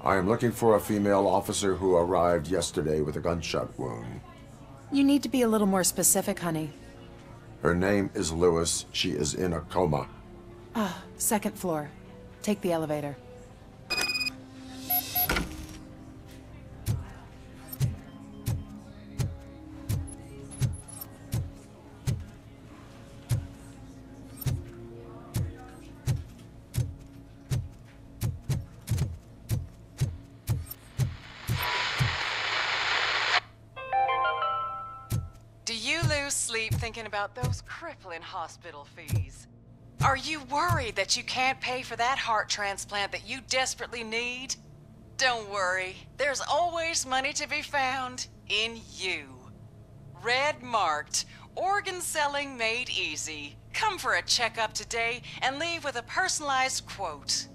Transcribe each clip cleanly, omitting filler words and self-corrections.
I am looking for a female officer who arrived yesterday with a gunshot wound. You need to be a little more specific, honey. Her name is Lewis. She is in a coma. Ah, second floor. Take the elevator. Do you lose sleep thinking about those crippling hospital fees? Are you worried that you can't pay for that heart transplant that you desperately need? Don't worry, there's always money to be found in you. Red marked, organ selling made easy. Come for a checkup today and leave with a personalized quote.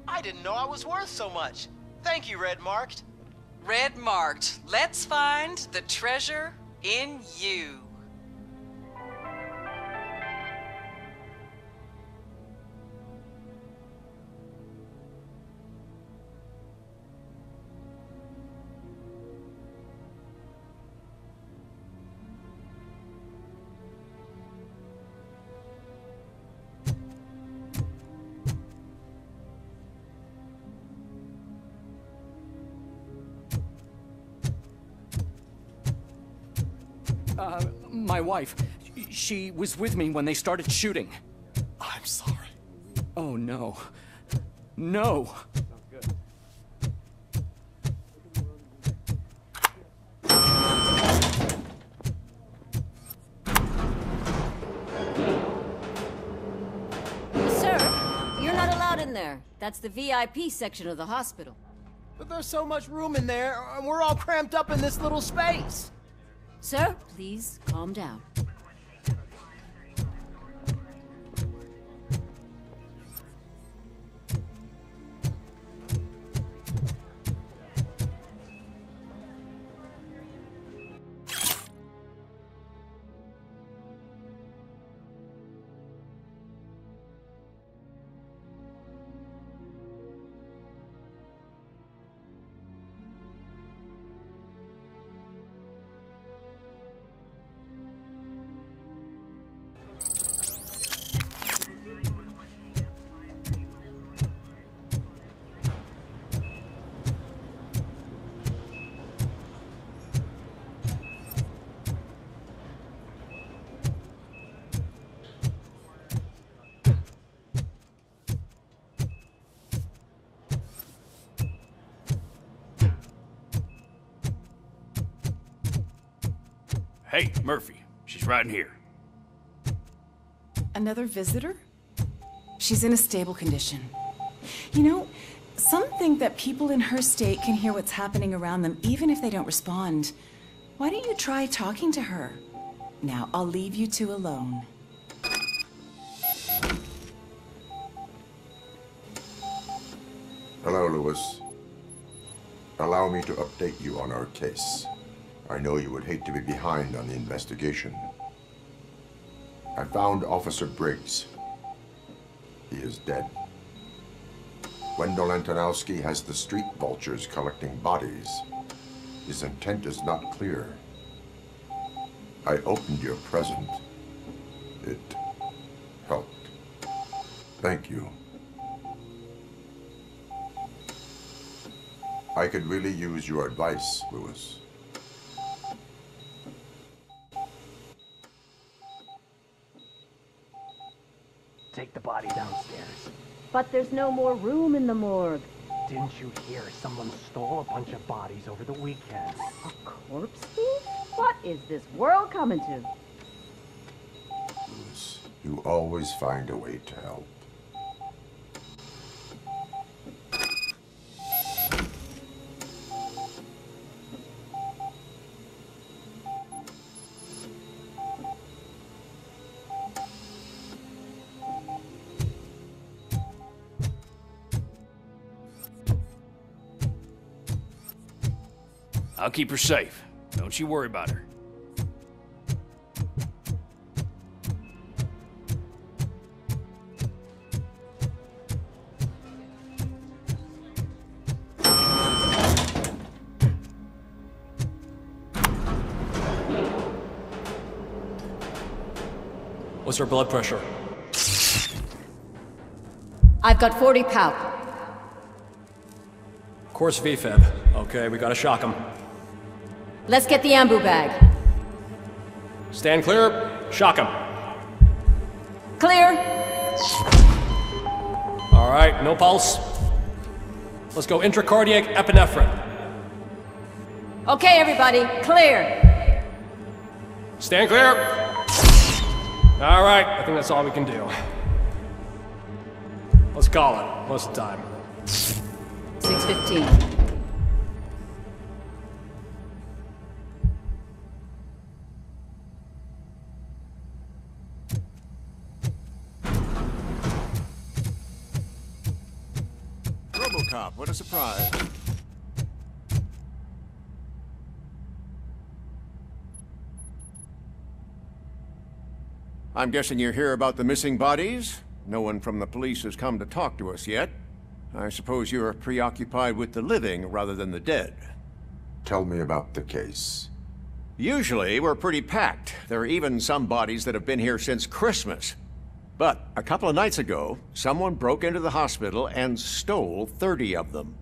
I didn't know I was worth so much. Thank you, Red Marked. Red marked, let's find the treasure in you. My wife, she was with me when they started shooting. I'm sorry. Oh, no. No! Sir, you're not allowed in there. That's the VIP section of the hospital. But there's so much room in there, and we're all cramped up in this little space. Sir, please calm down. Hey, Murphy. She's right in here. Another visitor? She's in a stable condition. You know, some think that people in her state can hear what's happening around them even if they don't respond. Why don't you try talking to her? Now, I'll leave you two alone. Hello, Lewis. Allow me to update you on our case. I know you would hate to be behind on the investigation. I found Officer Briggs. He is dead. Wendell Antonowski has the street vultures collecting bodies. His intent is not clear. I opened your present. It helped. Thank you. I could really use your advice, Lewis. Take the body downstairs. But there's no more room in the morgue. Didn't you hear someone stole a bunch of bodies over the weekend? A corpse thief? What is this world coming to? Lewis, you always find a way to help. I'll keep her safe. Don't you worry about her. What's her blood pressure? I've got 40 pout. Course VFib. Okay, we gotta shock him. Let's get the ambu bag. Stand clear. Shock him. Clear. All right, no pulse. Let's go intracardiac epinephrine. Okay, everybody, clear. Stand clear. All right, I think that's all we can do. Let's call it. What's the time? 6:15. RoboCop, what a surprise. I'm guessing you're here about the missing bodies? No one from the police has come to talk to us yet. I suppose you're preoccupied with the living rather than the dead. Tell me about the case. Usually, we're pretty packed. There are even some bodies that have been here since Christmas. But a couple of nights ago, someone broke into the hospital and stole 30 of them.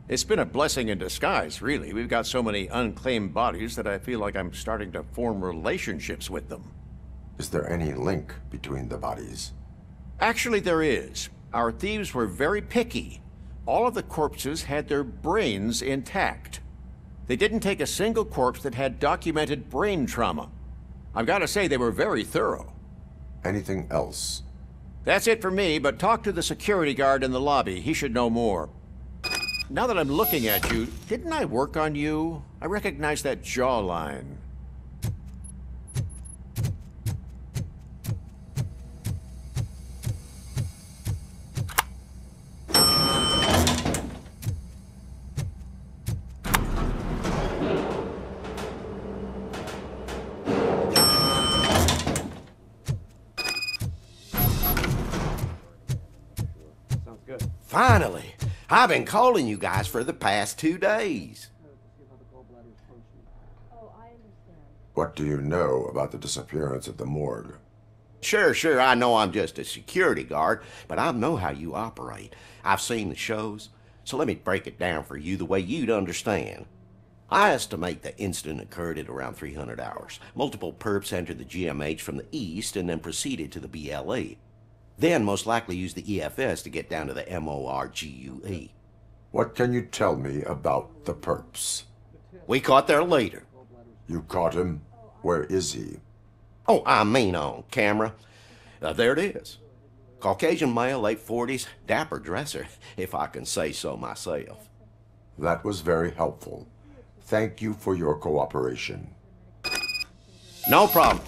It's been a blessing in disguise, really. We've got so many unclaimed bodies that I feel like I'm starting to form relationships with them. Is there any link between the bodies? Actually, there is. Our thieves were very picky. All of the corpses had their brains intact. They didn't take a single corpse that had documented brain trauma. I've got to say, they were very thorough. Anything else? That's it for me, but talk to the security guard in the lobby. He should know more. Now that I'm looking at you, didn't I work on you? I recognize that jawline. Finally! I've been calling you guys for the past 2 days. What do you know about the disappearance at the morgue? Sure, I know I'm just a security guard, but I know how you operate. I've seen the shows, so let me break it down for you the way you'd understand. I estimate the incident occurred at around 300 hours. Multiple perps entered the GMH from the east and then proceeded to the BLE. Then most likely used the EFS to get down to the MORGUE. What can you tell me about the perps? We caught their leader. You caught him? Where is he? Oh, I mean on camera. There it is. Caucasian male, late 40s, dapper dresser, if I can say so myself. That was very helpful. Thank you for your cooperation. No problem.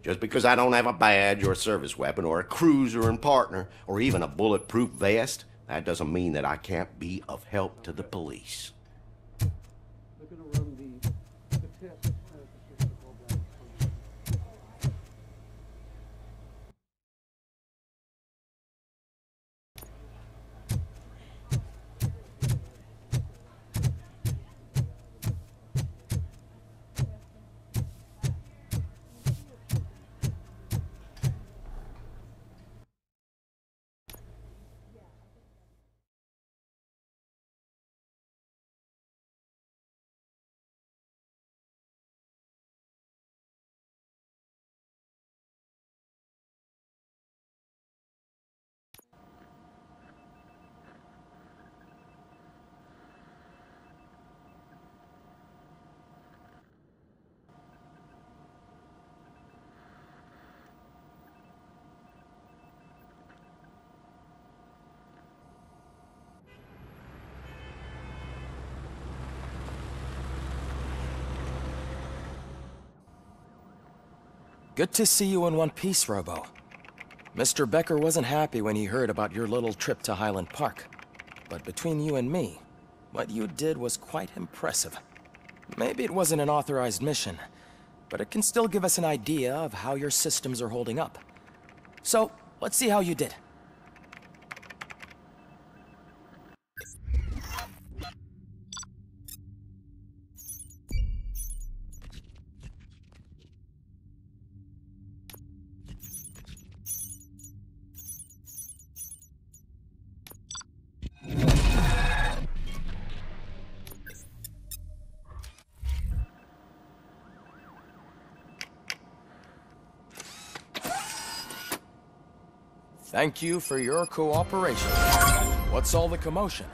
Just because I don't have a badge or a service weapon or a cruiser and partner or even a bulletproof vest, that doesn't mean that I can't be of help to the police. Good to see you in one piece, Robo. Mr. Becker wasn't happy when he heard about your little trip to Highland Park. But between you and me, what you did was quite impressive. Maybe it wasn't an authorized mission, but it can still give us an idea of how your systems are holding up. So, let's see how you did. Thank you for your cooperation. What's all the commotion?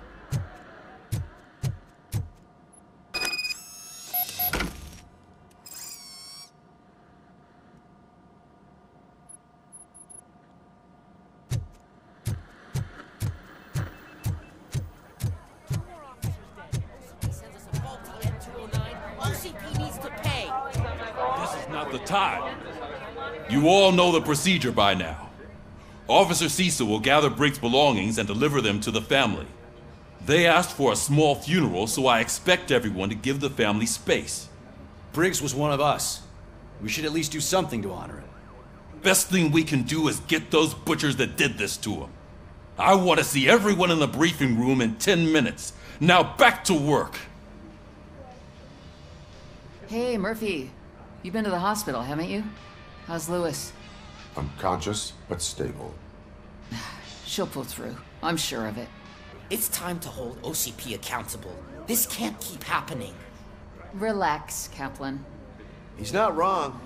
The time. You all know the procedure by now. Officer Cecil will gather Briggs' belongings and deliver them to the family. They asked for a small funeral, so I expect everyone to give the family space. Briggs was one of us. We should at least do something to honor him. Best thing we can do is get those butchers that did this to him. I want to see everyone in the briefing room in 10 minutes. Now back to work. Hey, Murphy. You've been to the hospital, haven't you? How's Lewis? Unconscious, but stable. She'll pull through. I'm sure of it. It's time to hold OCP accountable. This can't keep happening. Relax, Kaplan. He's not wrong.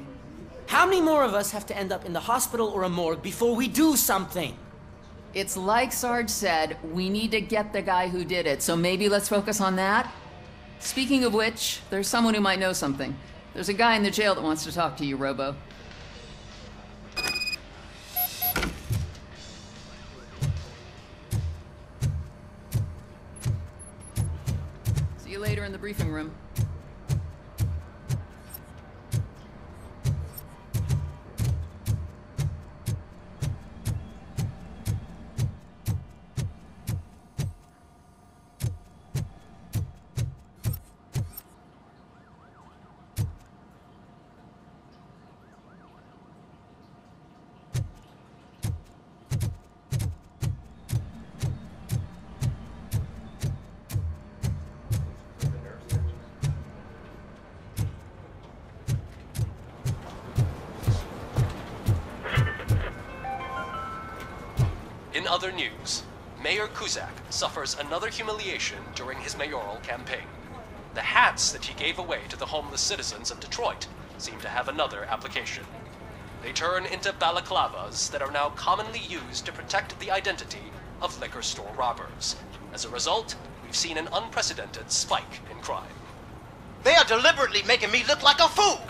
How many more of us have to end up in the hospital or a morgue before we do something? It's like Sarge said, we need to get the guy who did it, so maybe let's focus on that? Speaking of which, there's someone who might know something. There's a guy in the jail that wants to talk to you, Robo. See you later in the briefing room. In other news, Mayor Kuzak suffers another humiliation during his mayoral campaign. The hats that he gave away to the homeless citizens of Detroit seem to have another application. They turn into balaclavas that are now commonly used to protect the identity of liquor store robbers. As a result, we've seen an unprecedented spike in crime. They are deliberately making me look like a fool!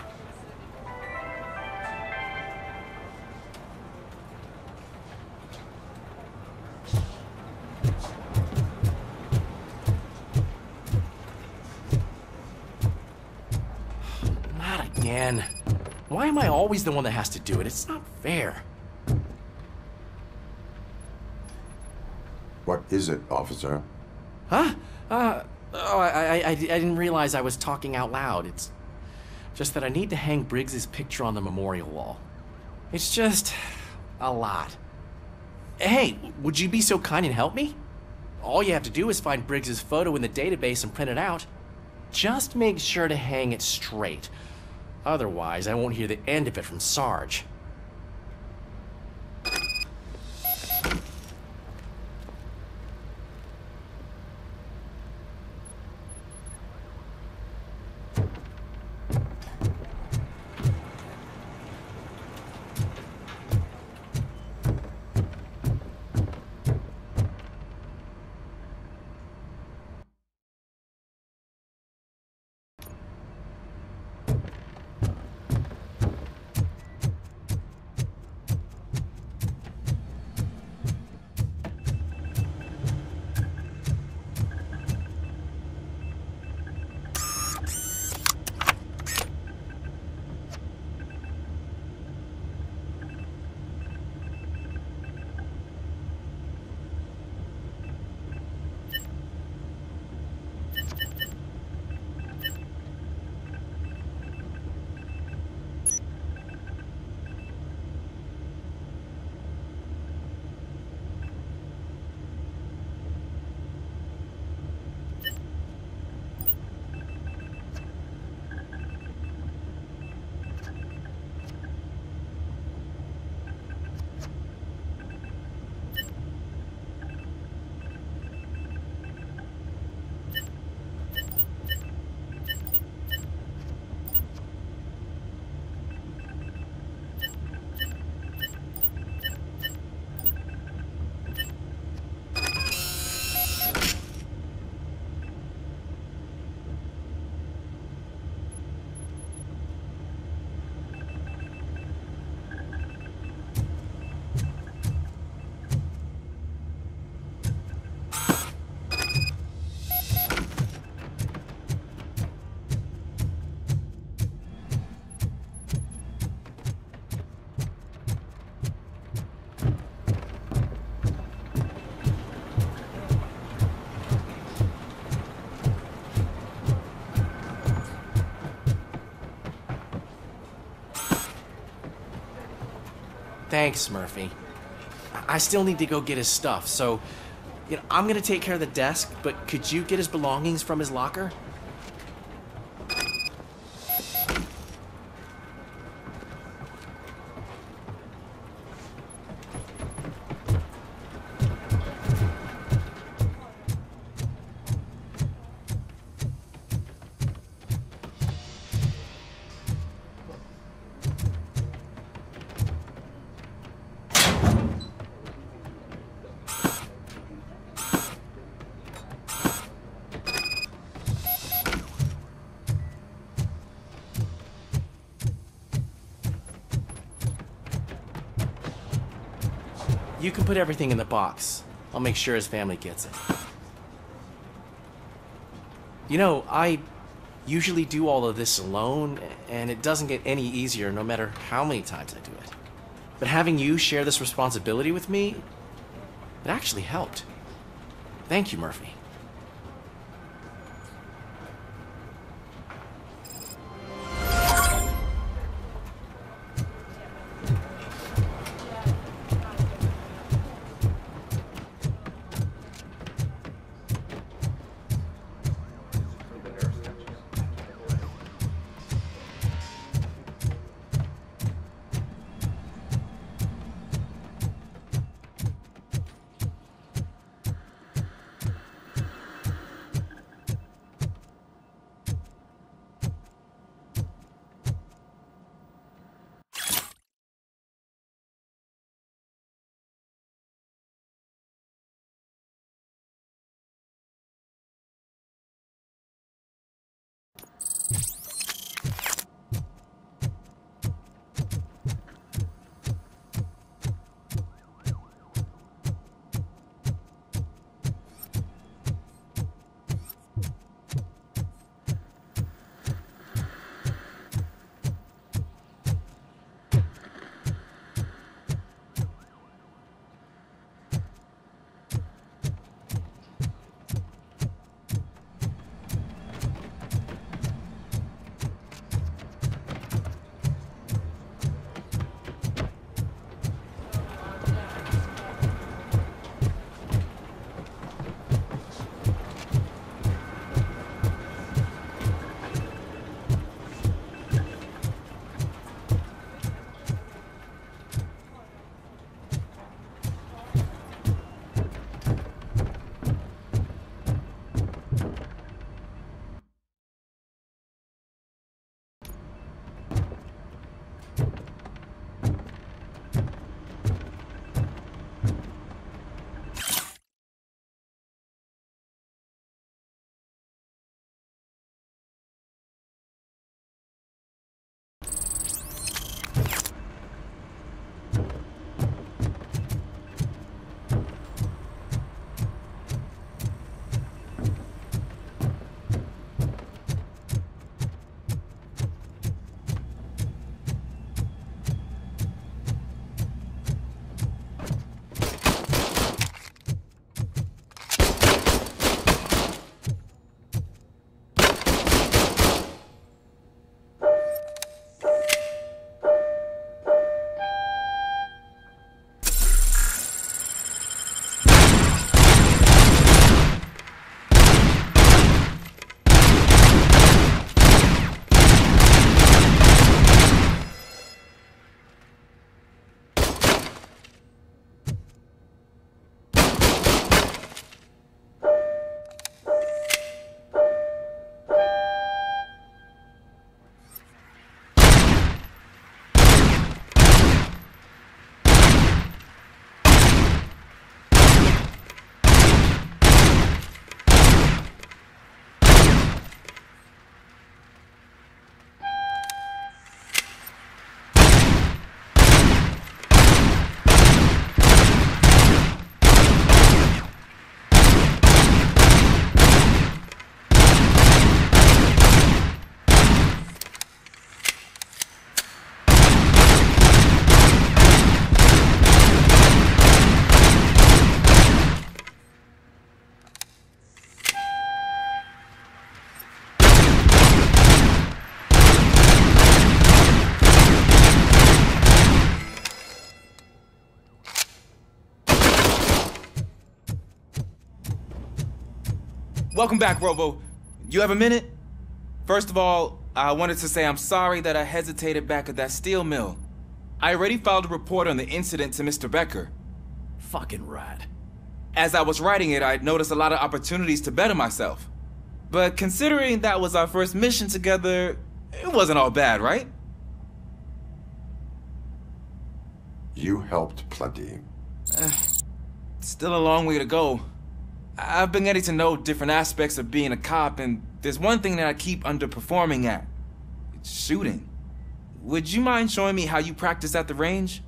Again. Why am I always the one that has to do it? It's not fair. What is it, officer? Huh? I didn't realize I was talking out loud. It's just that I need to hang Briggs's picture on the memorial wall. It's just a lot. Hey, would you be so kind and help me? All you have to do is find Briggs's photo in the database and print it out. Just make sure to hang it straight. Otherwise, I won't hear the end of it from Sarge. Thanks, Murphy. I still need to go get his stuff, so I'm gonna take care of the desk, but could you get his belongings from his locker? You can put everything in the box. I'll make sure his family gets it. I usually do all of this alone, and it doesn't get any easier no matter how many times I do it. But having you share this responsibility with me, it actually helped. Thank you, Murphy. Welcome back, Robo. You have a minute? First of all, I wanted to say I'm sorry that I hesitated back at that steel mill. I already filed a report on the incident to Mr. Becker. Fucking rad. As I was writing it, I'd noticed a lot of opportunities to better myself. But considering that was our first mission together, it wasn't all bad, right? You helped plenty. Still a long way to go. I've been getting to know different aspects of being a cop, and there's one thing that I keep underperforming at. It's shooting. Would you mind showing me how you practice at the range?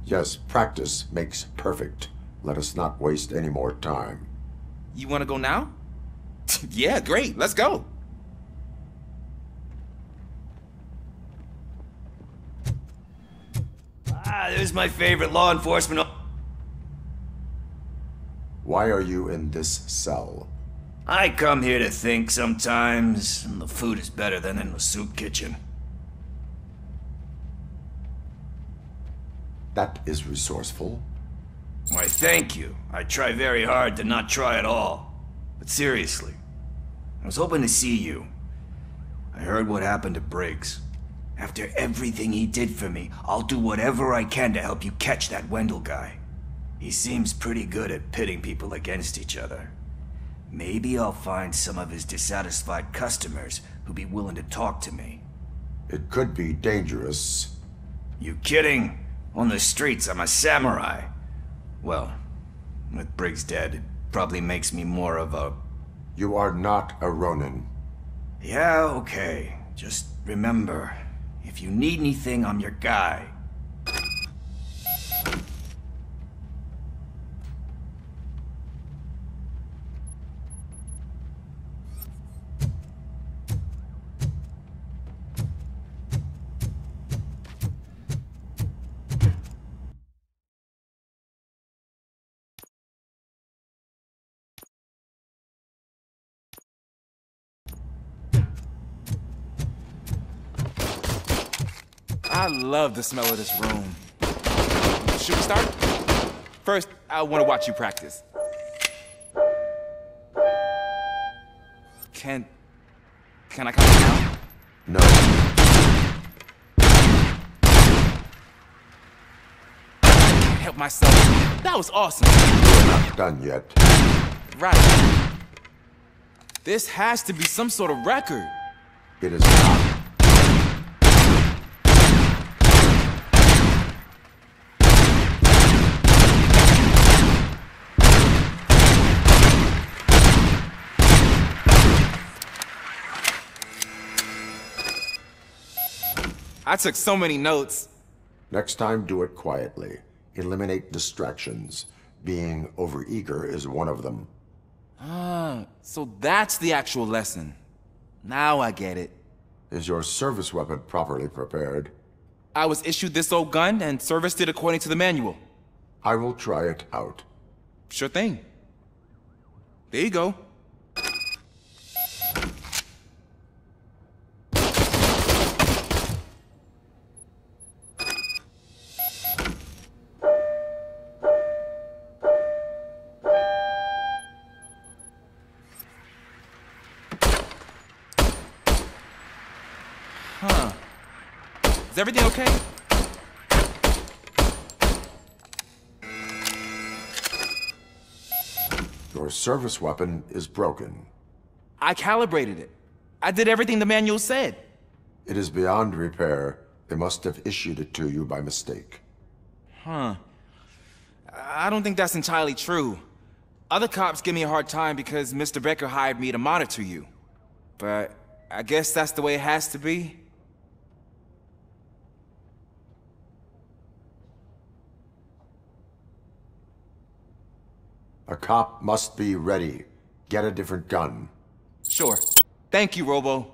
Yes, practice makes perfect. Let us not waste any more time. You want to go now? Yeah, great. Let's go. There's my favorite law enforcement. Why are you in this cell? I come here to think sometimes, and the food is better than in the soup kitchen. That is resourceful. Why, thank you. I try very hard to not try at all. But seriously, I was hoping to see you. I heard what happened to Briggs. After everything he did for me, I'll do whatever I can to help you catch that Wendell guy. He seems pretty good at pitting people against each other. Maybe I'll find some of his dissatisfied customers who'd be willing to talk to me. It could be dangerous. You kidding? On the streets, I'm a samurai. Well, with Briggs dead, it probably makes me more of a... You are not a Ronin. Yeah, okay. Just remember, if you need anything, I'm your guy. I love the smell of this room. Should we start? First, I want to watch you practice. Can I come out? No. Can't help myself. That was awesome. We're not done yet. Right. This has to be some sort of record. It is not. I took so many notes. Next time, do it quietly. Eliminate distractions. Being overeager is one of them. Ah, so that's the actual lesson. Now I get it. Is your service weapon properly prepared? I was issued this old gun and serviced it according to the manual. I will try it out. Sure thing. There you go. Huh. Is everything okay? Your service weapon is broken. I calibrated it. I did everything the manual said. It is beyond repair. They must have issued it to you by mistake. Huh. I don't think that's entirely true. Other cops give me a hard time because Mr. Becker hired me to monitor you. But I guess that's the way it has to be. A cop must be ready. Get a different gun. Sure. Thank you, Robo.